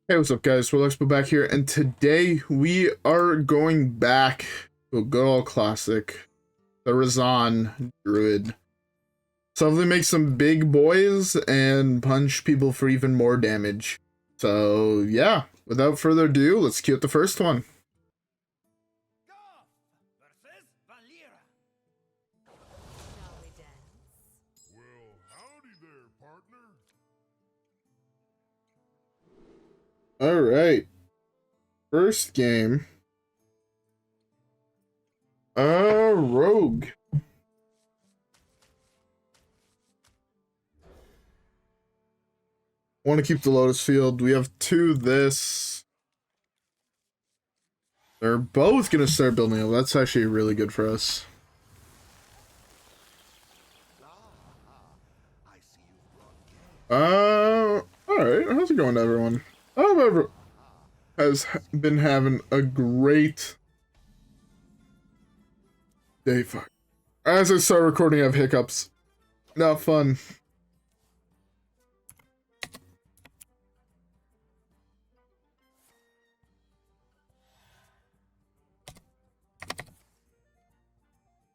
Hey, what's up guys, WhirlXbow back here, and today we are going back to a good old classic, Therazane Druid. So hopefully make some big boys and punch people for even more damage. So yeah, without further ado, let's cue up the first one. Alright, first game. Rogue. Want to keep the Lotus field. We have two this. They're both going to start building up. That's actually really good for us. Alright. How's it going, everyone? I hope everyone has been having a great day. Fuck. As I start recording, I have hiccups. Not fun.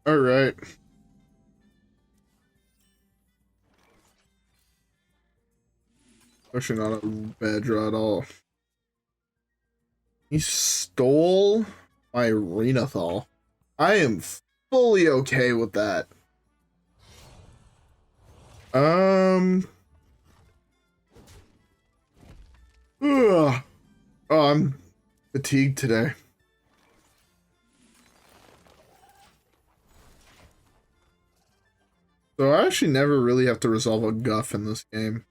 Alright. Actually not a bad draw at all. He stole my Renathal. I am fully okay with that. Ugh. Oh, I'm fatigued today. So I actually never really have to resolve a guff in this game.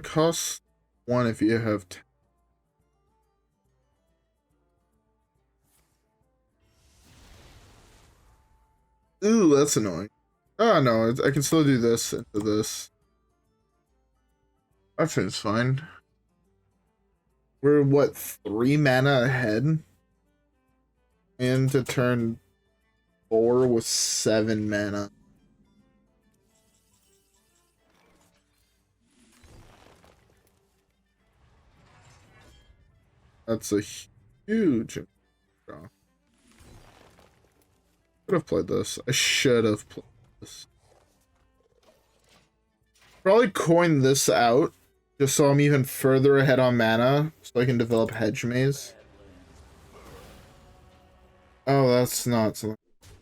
Cost 1 if you have 10. Ooh, that's annoying. Oh no, I can still do this into this. I think it's fine. We're what, 3 mana ahead? And to turn 4 with 7 mana. That's a huge draw. Could have played this. I should have played this. Probably coin this out just so I'm even further ahead on mana, so I can develop Hedge Maze. Oh, that's not something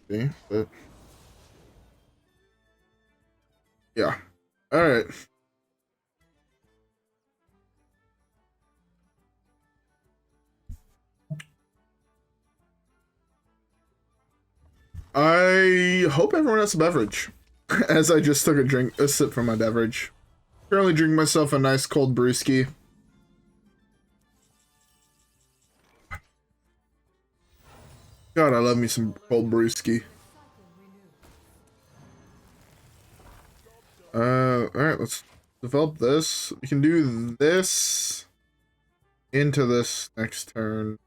to see, but yeah. Alright. I hope everyone has a beverage. As I just took a sip from my beverage. Currently drinking myself a nice cold brewski. God, I love me some cold brewski. Alright, let's develop this. We can do this into this next turn.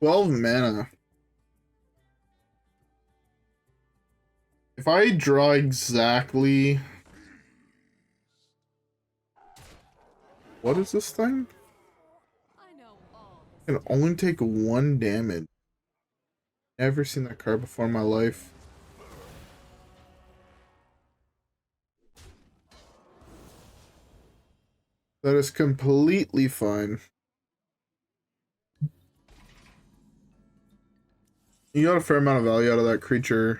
$12 mana. If I draw exactly... What is this thing? I can only take 1 damage. Never seen that card before in my life. That is completely fine. You got a fair amount of value out of that creature.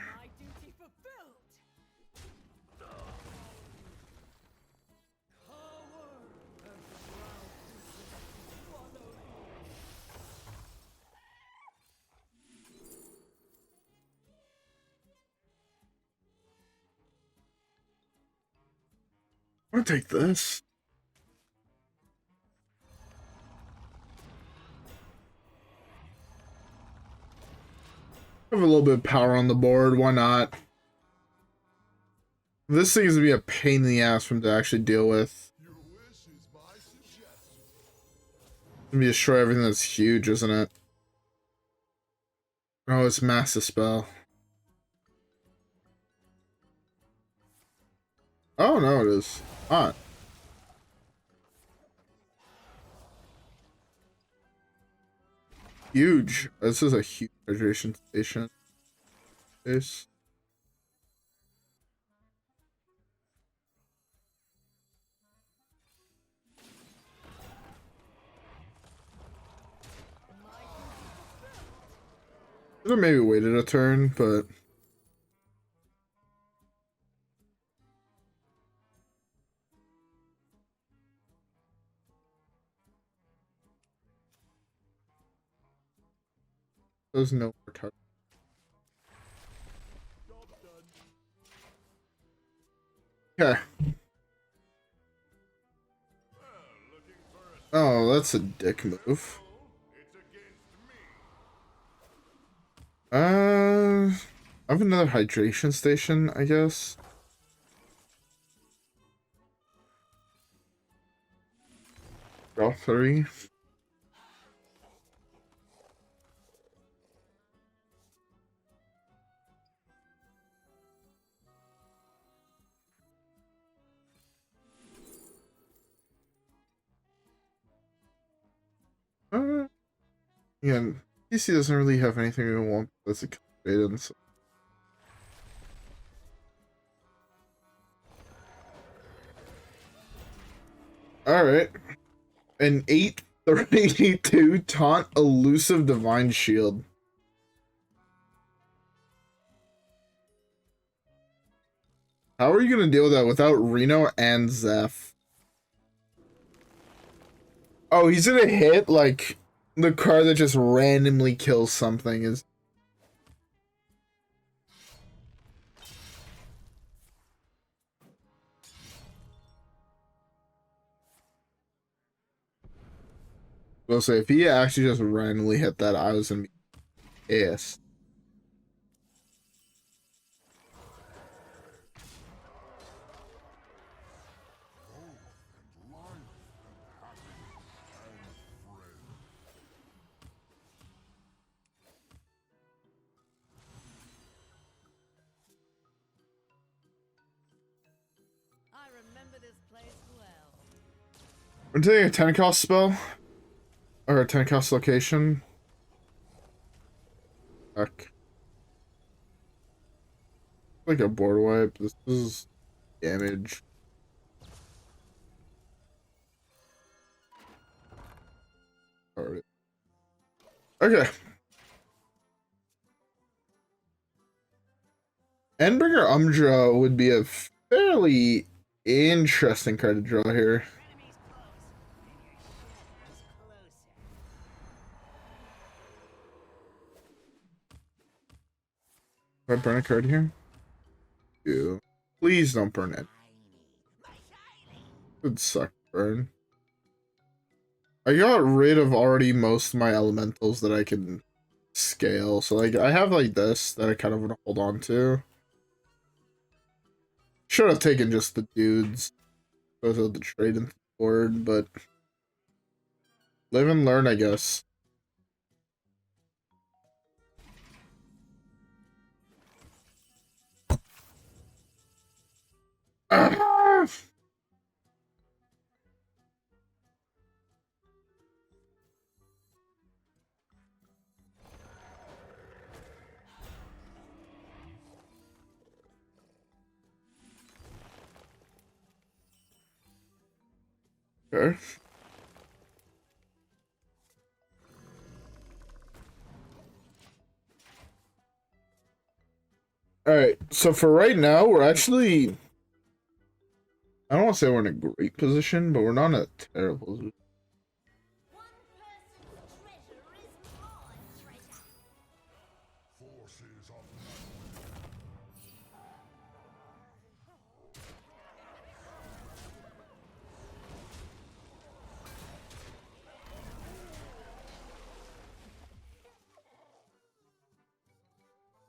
I'm gonna take this. Have a little bit of power on the board, why not? This seems to be a pain in the ass for him to actually deal with. Gonna be destroy everything that's huge, isn't it? Oh, it's Massive Spell. Oh, no, it is not. Huge. This is a huge hydration station. This. Could have maybe waited a turn, but there's no more touch. Okay. Oh, that's a dick move. I have another hydration station, I guess. Draw 3. Yeah, E.T.C doesn't really have anything we want. That's a Kil'jaeden, so. Alright. An 832 taunt elusive divine shield. How are you gonna deal with that without Reno and Zeph? Oh, he's gonna hit like the card that just randomly kills something is. We'll say if he actually just randomly hit that, I was gonna be pissed. I'm taking a 10 cost spell. Or a 10 cost location. Fuck. Like a board wipe. This is damage. Alright. Okay. Endbringer Umbra would be a fairly interesting card to draw here. If I burn a card here? Ew. Please don't burn it. It would suck burn. I got rid of already most of my elementals that I can scale. So like I have like this that I kind of want to hold on to. Should have taken just the dudes. Those are the trade into the board, but live and learn, I guess. Ah! Okay. Alright, so for right now, we're actually... I don't want to say we're in a great position, but we're not in a terrible position.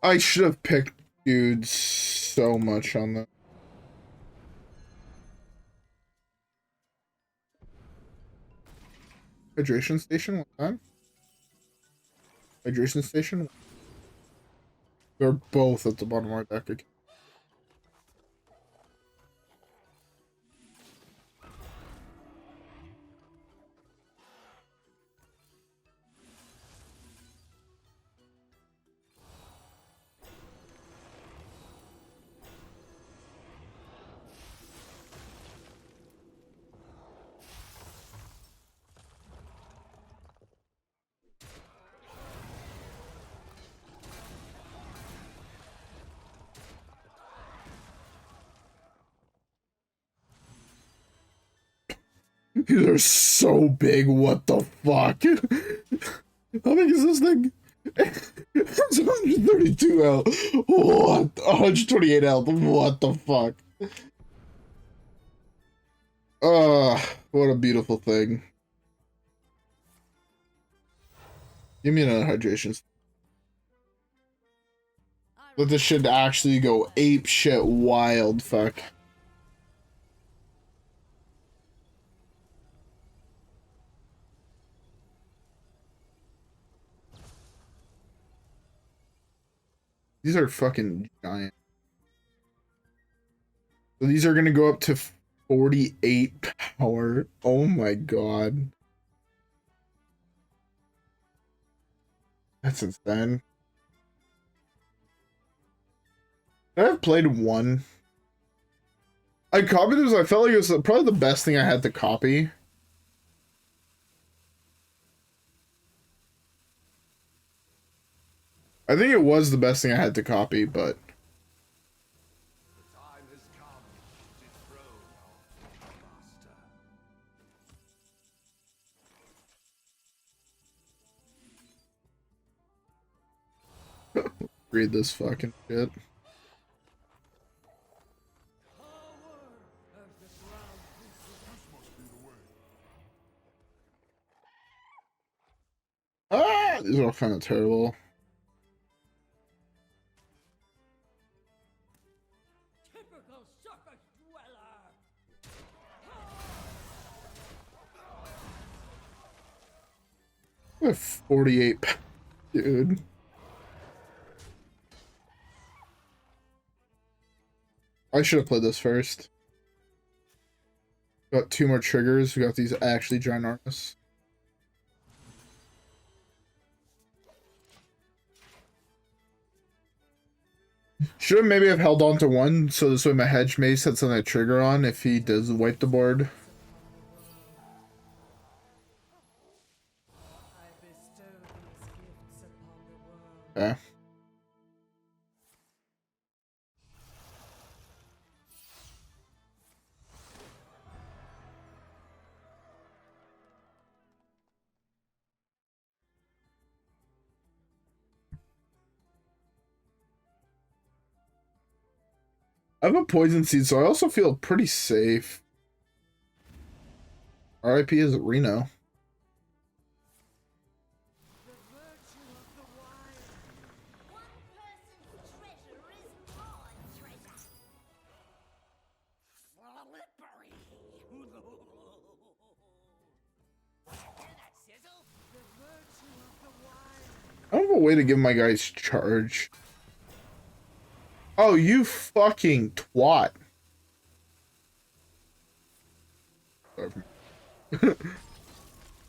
I should have picked dudes so much on that. Hydration station, one time. Hydration station. They're both at the bottom of our deck again. These are so big, what the fuck? How big is this thing? It's 132 health. What? 128 health. What the fuck? What a beautiful thing. Give me another hydration. Let this shit actually go ape shit wild, fuck. These are fucking giant. So these are gonna go up to 48 power. Oh my god. That's insane. I've played one. I copied this. I felt like it was probably the best thing I had to copy. I think it was the best thing I had to copy, but... Read this fucking shit. Ah, these are all kind of terrible. I have 48, dude. I should have played this first. Got 2 more triggers. We got these actually ginormous. Should have maybe have held on to one, so this way my Hedge Maze had something to trigger on if he does wipe the board. Okay. I have a poison seed, so I also feel pretty safe. RIP is Reno. I don't have a way to give my guys charge. Oh, you fucking twat.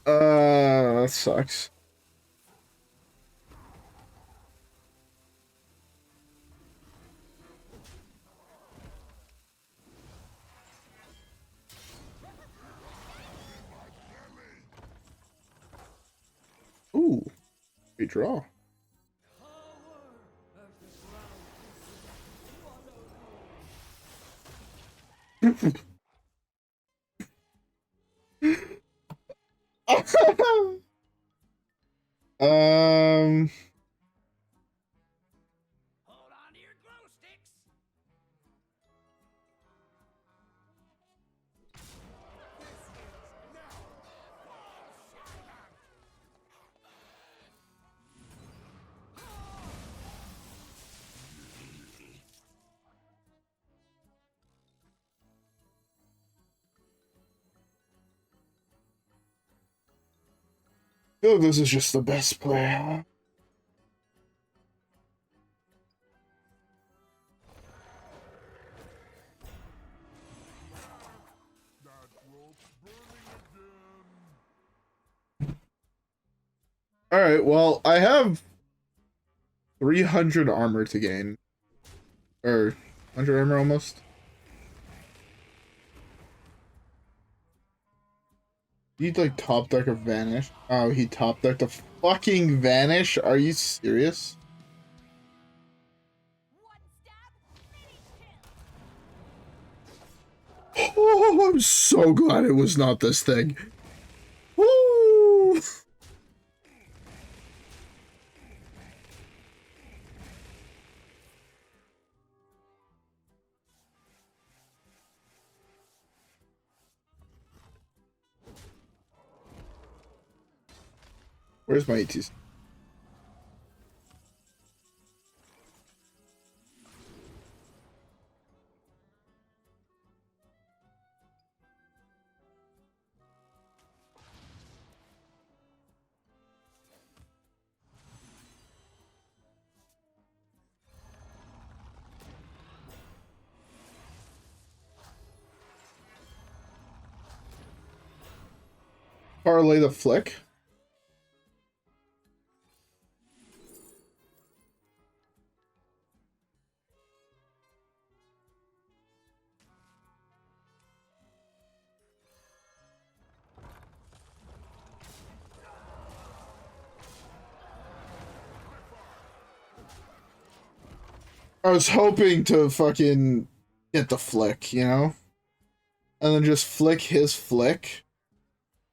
That sucks. Ooh, great draw. Um. Hold on to your glow sticks. I feel like this is just the best play. Alright, well, I have 300 armor to gain. Or 100 armor almost. He'd like top deck or vanish. Oh, he top decked a fucking vanish? Are you serious? Oh, I'm so glad it was not this thing. Woo! Where's my E.T.C? Parlay the flick. I was hoping to fucking get the flick, you know? And then just flick his flick.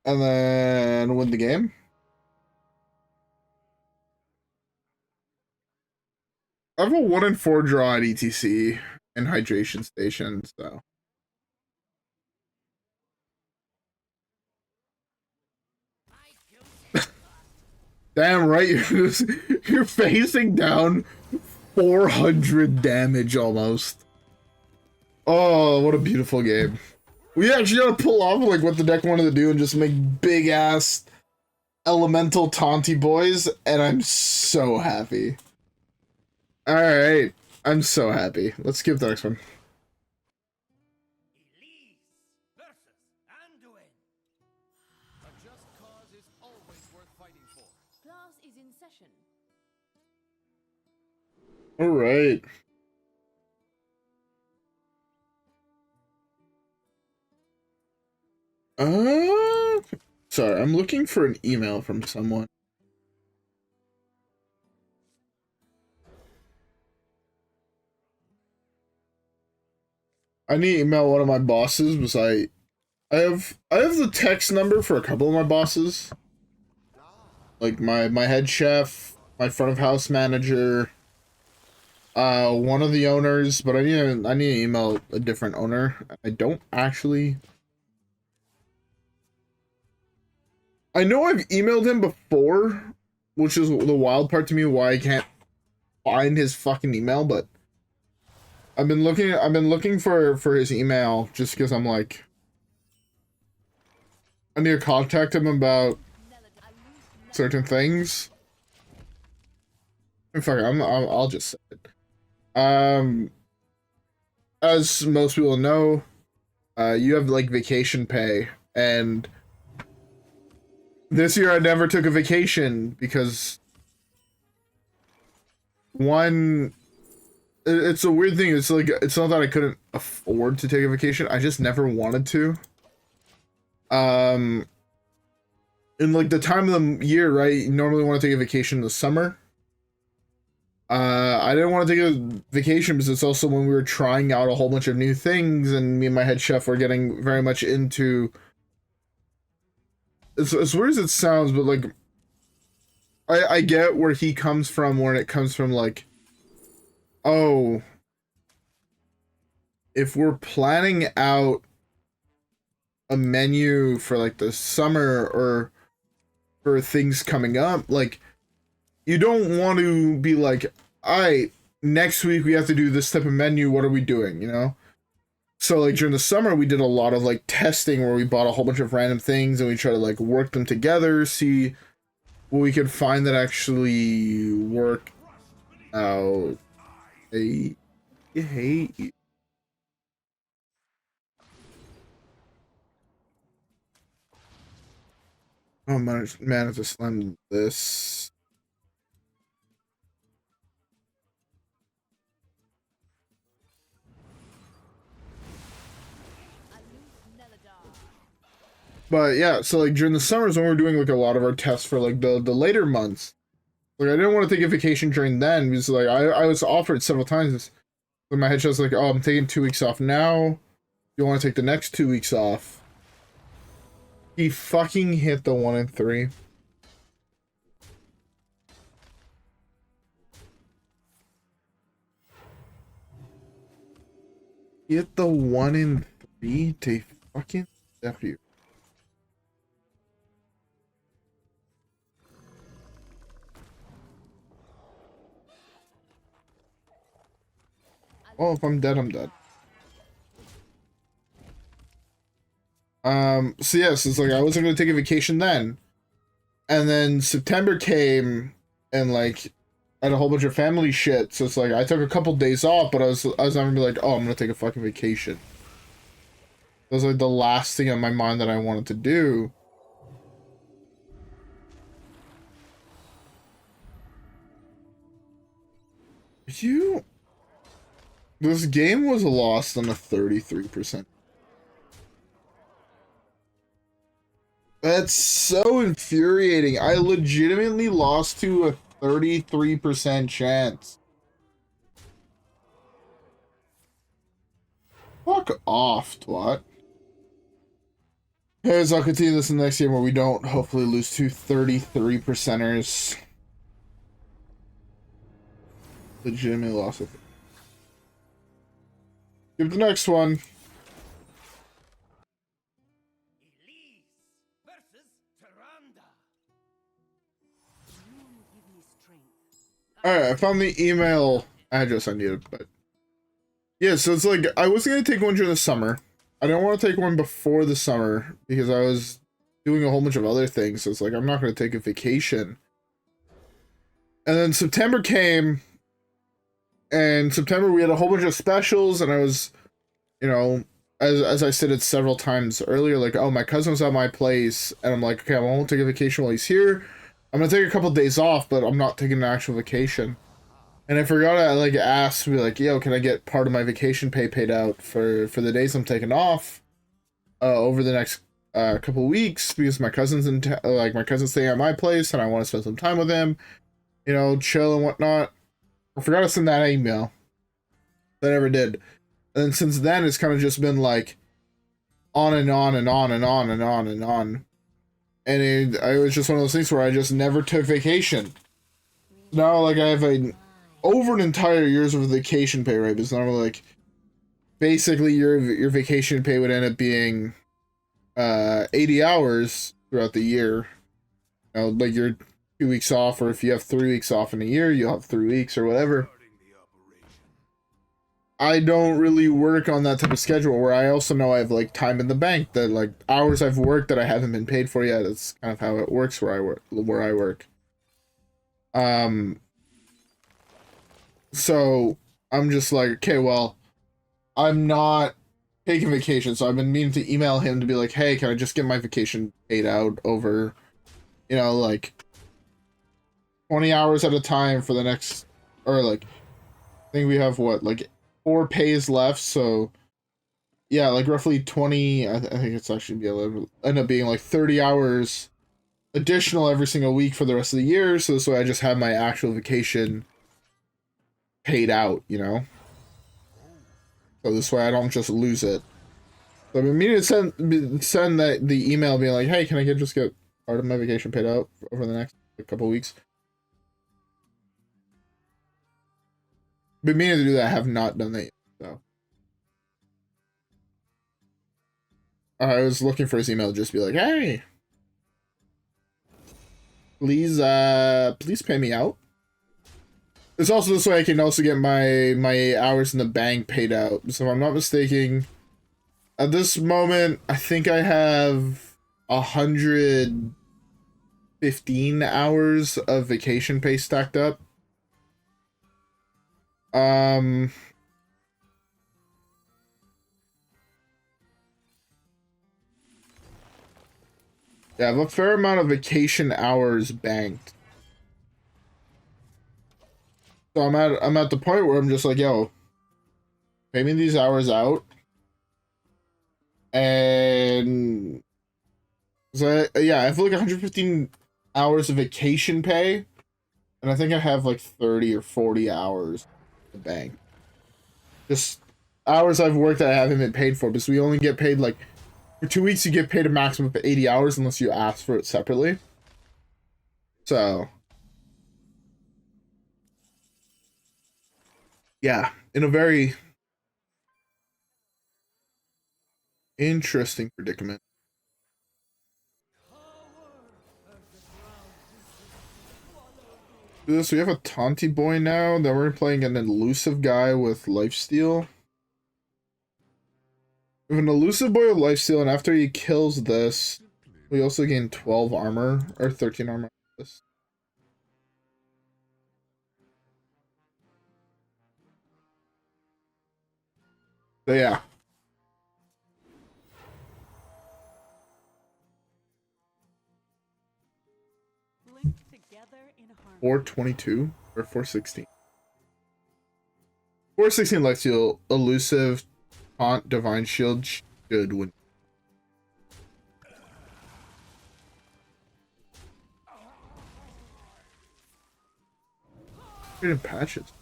And then win the game. I have a 1 in 4 draw at E.T.C. and hydration station, so. Damn right, you're facing down 400 damage almost. Oh, what a beautiful game. We actually gotta pull off like what the deck wanted to do and just make big ass elemental taunty boys, and I'm so happy. Alright, I'm so happy. Let's skip the next one. Elise versus Anduin. A just cause is always worth fighting for. Class is in session. Alright. Sorry, I'm looking for an email from someone. I need to email one of my bosses because I have the text number for a couple of my bosses. Like my head chef, my front of house manager, one of the owners, but I need to email a different owner. I don't actually. I know I've emailed him before, which is the wild part to me why I can't find his fucking email, but I've been looking for his email just because I'm like I need to contact him about certain things. In fact, I'll just say it. As most people know, you have like vacation pay, and this year I never took a vacation because one, it's a weird thing. It's like it's not that I couldn't afford to take a vacation. I just never wanted to. In like the time of the year, right? You normally want to take a vacation in the summer. I didn't want to take a vacation because it's also when we were trying out a whole bunch of new things, and me and my head chef were getting very much into. It's as weird as it sounds, but like, I get where he comes from when it comes from like, oh, if we're planning out a menu for like the summer or for things coming up, like, you don't want to be like, alright, next week we have to do this type of menu, what are we doing, you know? So like during the summer we did a lot of like testing where we bought a whole bunch of random things and we try to like work them together, see what we could find that actually work out. I hate you. Oh man, I just slammed this. But yeah, so like during the summers when we were doing like a lot of our tests for like the later months, like I didn't want to take a vacation during then because like I was offered several times. But my headshot's like, oh, I'm taking 2 weeks off now. You want to take the next 2 weeks off? He fucking hit the 1 in 3. He hit the 1 in 3 to fucking W. Well, if I'm dead, I'm dead. So yes, it's like I wasn't gonna take a vacation then. And then September came and like I had a whole bunch of family shit. So it's like I took a couple days off, but I was never be like, oh, I'm gonna take a fucking vacation. That was like the last thing on my mind that I wanted to do. This game was lost on a 33%. That's so infuriating. I legitimately lost to a 33% chance. Fuck off, twat. Anyways, I'll continue this in the next game where we don't hopefully lose to 33%ers. Legitimately lost it. Give the next one. Elise versus Tyrande. Alright, I found the email address I needed, but yeah, so it's like I wasn't gonna take one during the summer. I didn't want to take one before the summer because I was doing a whole bunch of other things, so it's like I'm not gonna take a vacation. And then September came, and September we had a whole bunch of specials, and I was, you know, as I said it several times earlier, like, oh, my cousin's at my place, and I'm like, okay, I won't take a vacation while he's here. I'm gonna take a couple days off, but I'm not taking an actual vacation. And I forgot I like asked, be like, yo, can I get part of my vacation pay paid out for the days I'm taking off over the next couple weeks because my cousin's my cousin's staying at my place and I want to spend some time with him, you know, chill and whatnot. I forgot to send that email. That I never did. And then since then, it's kind of just been like on and on and on and on and on and on. And it was just one of those things where I just never took vacation. Now, like, I have over an entire year's of vacation pay, right? But it's normally like basically your vacation pay would end up being 80 hours throughout the year. You know, like your 2 weeks off, or if you have 3 weeks off in a year, you'll have 3 weeks or whatever. I don't really work on that type of schedule where I also know I have like time in the bank that like hours I've worked that I haven't been paid for yet. That's kind of how it works where I work. So I'm just like, okay, well, I'm not taking vacation, so I've been meaning to email him to be like, hey, can I just get my vacation paid out over, you know, like 20 hours at a time for the next, or like, I think we have what, like 4 pays left, so yeah, like roughly 20, I think it's actually end up being like 30 hours additional every single week for the rest of the year, so this way I just have my actual vacation paid out, you know? So this way I don't just lose it. So I've been meaning to send the email being like, hey, can I just get part of my vacation paid out over the next couple weeks? Been meaning to do that, I have not done that yet, so. I was looking for his email to just be like, hey, please pay me out. It's also this way I can also get my hours in the bank paid out. So if I'm not mistaken, at this moment, I think I have 115 hours of vacation pay stacked up. Yeah, I have a fair amount of vacation hours banked. So I'm at the point where I'm just like, yo, pay me these hours out. And So yeah, I have like 115 hours of vacation pay, and I think I have like 30 or 40 hours in the bank. Just hours I've worked that I haven't been paid for, because we only get paid like for 2 weeks. You get paid a maximum of 80 hours unless you ask for it separately. So yeah, in a very interesting predicament. So we have a taunty boy now that we're playing an elusive guy with lifesteal. We have an elusive boy with lifesteal, and after he kills this, we also gain 12 armor, or 13 armor. This. So yeah. Linked together in harmony. 422 or 416. 416 lifesteal, elusive, taunt, divine shield should win. In patches.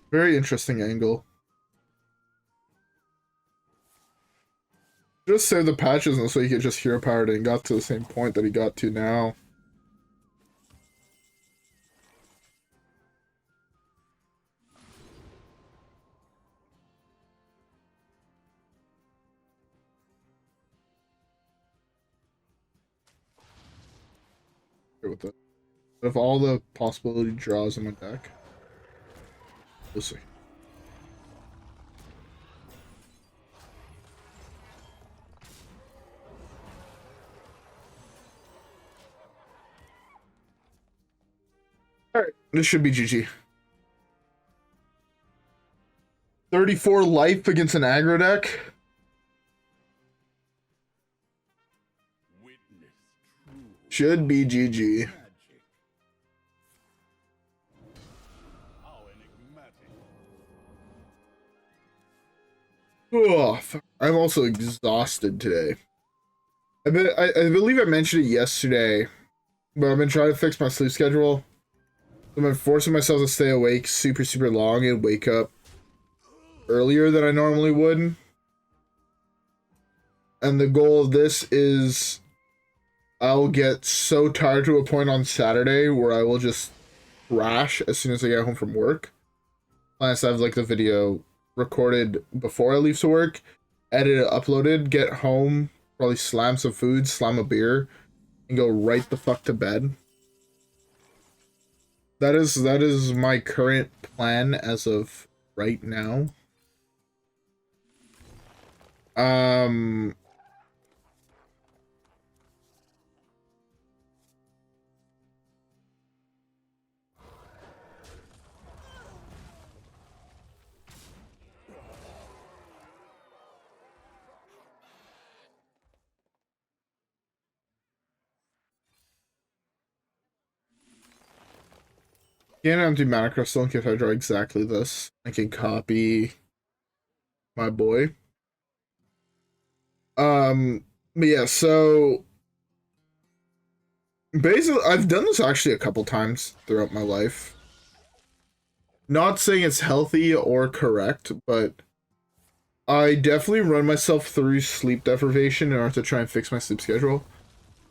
Very interesting angle. Just save the patches and so he could just hero powered and got to the same point that he got to now. With that. Of all the possibility draws in my deck, we'll see. Alright, this should be GG. 34 life against an aggro deck. Should be GG. Oh, I'm also exhausted today. I believe I mentioned it yesterday, but I've been trying to fix my sleep schedule. I've been forcing myself to stay awake super long and wake up earlier than I normally would. And the goal of this is I'll get so tired to a point on Saturday where I will just crash as soon as I get home from work. Unless I have like the video recorded before I leave to work, edited, uploaded, get home, probably slam some food, slam a beer, and go right the fuck to bed. That is my current plan as of right now. Can't empty mana crystal in case I draw exactly this. I can copy my boy. But yeah, so basically I've done this actually a couple times throughout my life. Not saying it's healthy or correct, but I definitely run myself through sleep deprivation in order to try and fix my sleep schedule.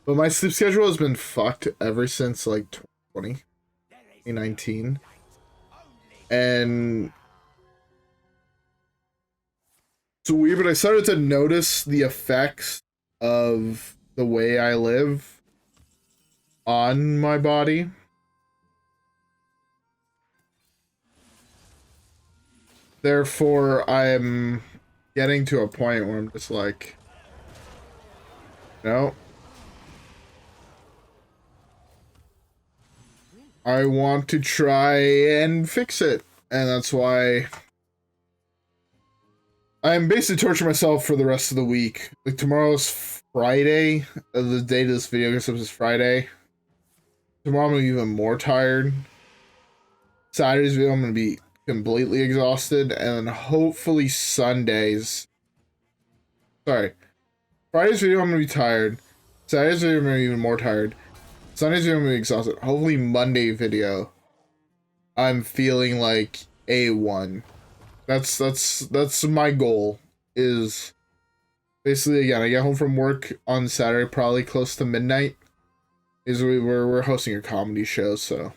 But my sleep schedule has been fucked ever since like 2019. And it's weird, but I started to notice the effects of the way I live on my body. Therefore, I'm getting to a point where I'm just like, no. I want to try and fix it. And that's why I'm basically torturing myself for the rest of the week. Like tomorrow's Friday. The date of this video goes up is Friday. Tomorrow I'm gonna be even more tired. Saturday's video I'm gonna be completely exhausted, and then hopefully Sundays Sorry. Friday's video, I'm gonna be tired. Saturday's video, I'm gonna be even more tired. Sunday's video, I'm gonna be exhausted. Hopefully Monday video, I'm feeling like A1. That's my goal. Is basically, again, I get home from work on Saturday, probably close to midnight. We're hosting a comedy show, so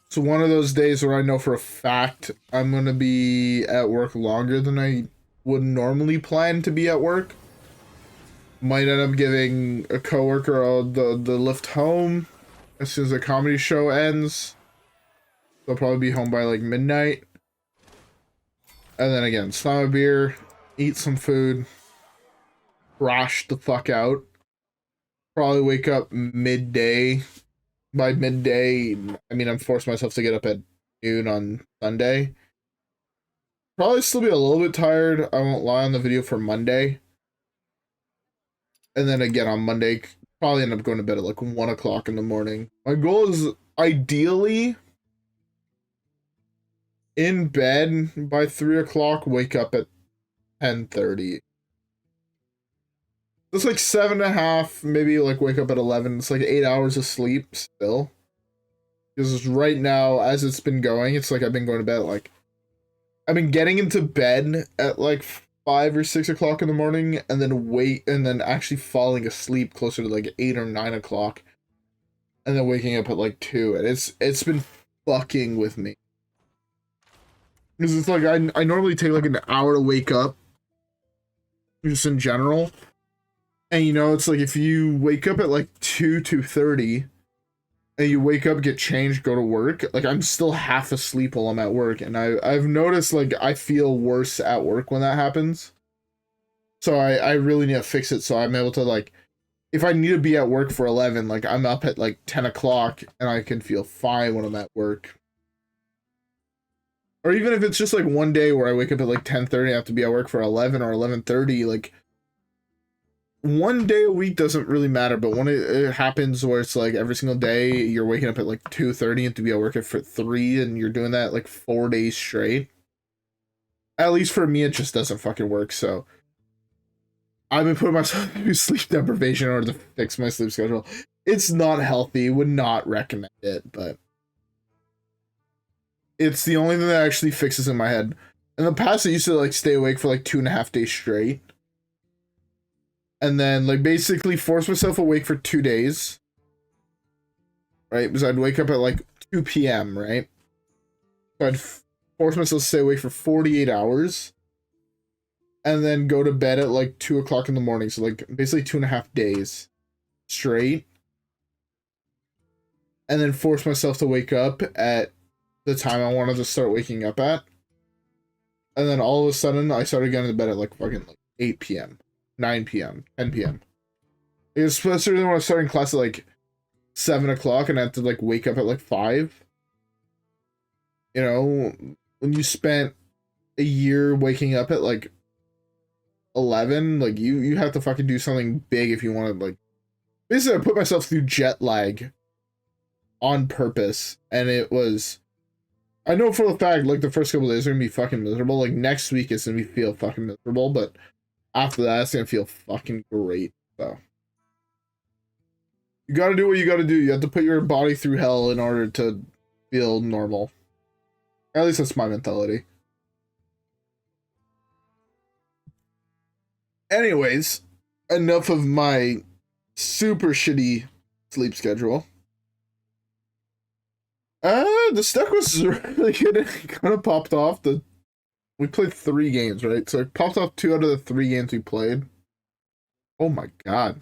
it's one of those days where I know for a fact I'm gonna be at work longer than I would normally plan to be at work. Might end up giving a coworker the lift home as soon as the comedy show ends. They'll probably be home by like midnight. And then again, slam a beer, eat some food, crash the fuck out. Probably wake up midday. By midday, I mean, I'm forcing myself to get up at noon on Sunday. Probably still be a little bit tired. I won't lie on the video for Monday. And then again on Monday, probably end up going to bed at like 1 o'clock in the morning. My goal is ideally in bed by 3 o'clock, wake up at 10:30. It's like 7.5, maybe like wake up at 11. It's like 8 hours of sleep still. Because right now, as it's been going, it's like I've been going to bed at like, I've been getting into bed at like 5 or 6 o'clock in the morning, and then actually falling asleep closer to like 8 or 9 o'clock, and then waking up at like 2. And it's been fucking with me. Because it's like I normally take like an hour to wake up, just in general. And you know, it's like if you wake up at like 2:30, and you wake up, get changed, go to work, like I'm still half asleep while I'm at work. And I've noticed like I feel worse at work when that happens. So I really need to fix it so I'm able to like, if I need to be at work for 11, like I'm up at like 10 o'clock and I can feel fine when I'm at work. Or even if it's just like one day where I wake up at like 10:30, I have to be at work for 11 or 11:30, like one day a week doesn't really matter. But when it happens where it's like every single day you're waking up at like 2:30 and to be at work at 3, and you're doing that like 4 days straight, at least for me, it just doesn't fucking work. So I've been putting myself through sleep deprivation in order to fix my sleep schedule. It's not healthy, would not recommend it, but it's the only thing that actually fixes in my head. In the past, I used to like stay awake for like 2.5 days straight. And then like basically force myself awake for 2 days. Right? Because I'd wake up at like 2 p.m., right? So I'd force myself to stay awake for 48 hours. And then go to bed at like 2 o'clock in the morning. So like basically 2.5 days straight. And then force myself to wake up at the time I wanted to start waking up at. And then all of a sudden I started getting to bed at like fucking like 8 p.m., 9 p.m., 10 p.m. Especially when I was starting class at like 7 o'clock and I had to like wake up at like 5. You know, when you spent a year waking up at like 11, like you have to fucking do something big if you want to like. Basically, I put myself through jet lag on purpose, and it was. I know for the fact, like the first couple of days are gonna be fucking miserable. Like next week is gonna feel fucking miserable, but after that, it's gonna feel fucking great. So you gotta do what you gotta do. You have to put your body through hell in order to feel normal. At least that's my mentality. Anyways, enough of my super shitty sleep schedule. The stack was really good. It kind of popped off. We played 3 games, right? So it popped off 2 out of the 3 games we played. Oh my god.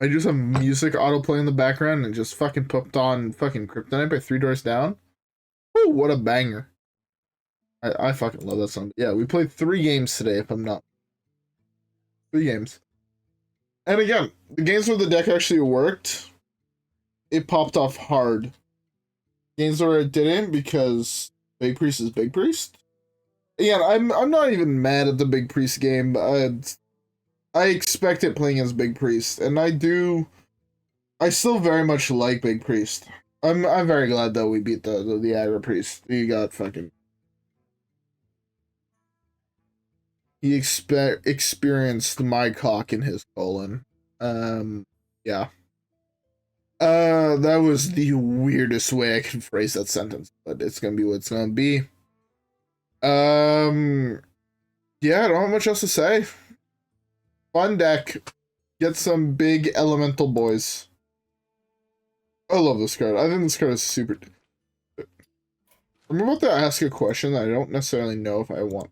I just have music autoplay in the background and just fucking popped on fucking Kryptonite by 3 Doors Down. Oh, what a banger. I fucking love that song. Yeah, we played 3 games today, if I'm not. 3 games. And again, the games where the deck actually worked, it popped off hard. Games where it didn't, because Big Priest is Big Priest. Again, I'm not even mad at the Big Priest game, but I expected playing as Big Priest, and I still very much like Big Priest. I'm very glad that we beat the aggro priest. He got fucking. He experienced my cock in his colon. Yeah. That was the weirdest way I can phrase that sentence, but it's gonna be what it's gonna be. Yeah, I don't have much else to say. Fun deck. Get some big elemental boys. I love this card. I think this card is super... I'm about to ask a question that I don't necessarily know if I want.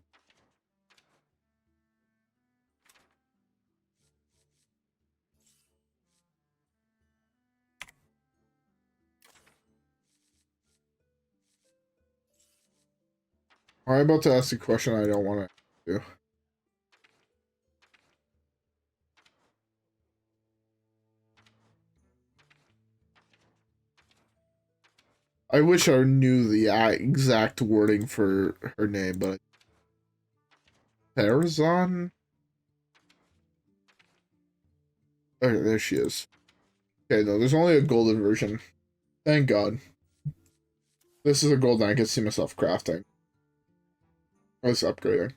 I'm about to ask a question I don't want to do. I wish I knew the exact wording for her name, but... Therazane? Okay, there she is. Okay, no, there's only a golden version. Thank God. This is a golden I can see myself crafting. Or this upgrading.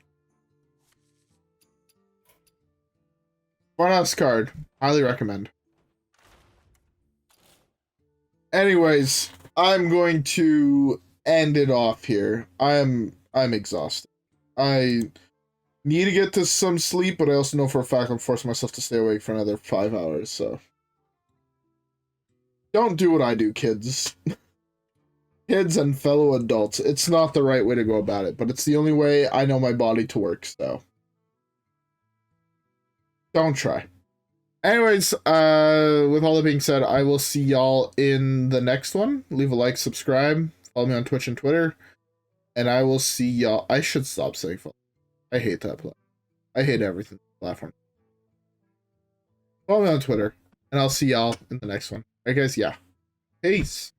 Fun ass card. Highly recommend. Anyways, I'm going to end it off here. I'm exhausted. I need to get to some sleep, but I also know for a fact I'm forcing myself to stay awake for another 5 hours, so. Don't do what I do, kids. Kids and fellow adults. It's not the right way to go about it, but it's the only way I know my body to work, so. Don't try. Anyways, with all that being said, I will see y'all in the next one. Leave a like, subscribe, follow me on Twitch and Twitter, and I will see y'all. I should stop saying follow. I hate that platform. I hate everything platform. Follow me on Twitter, and I'll see y'all in the next one. Alright guys, yeah. Peace.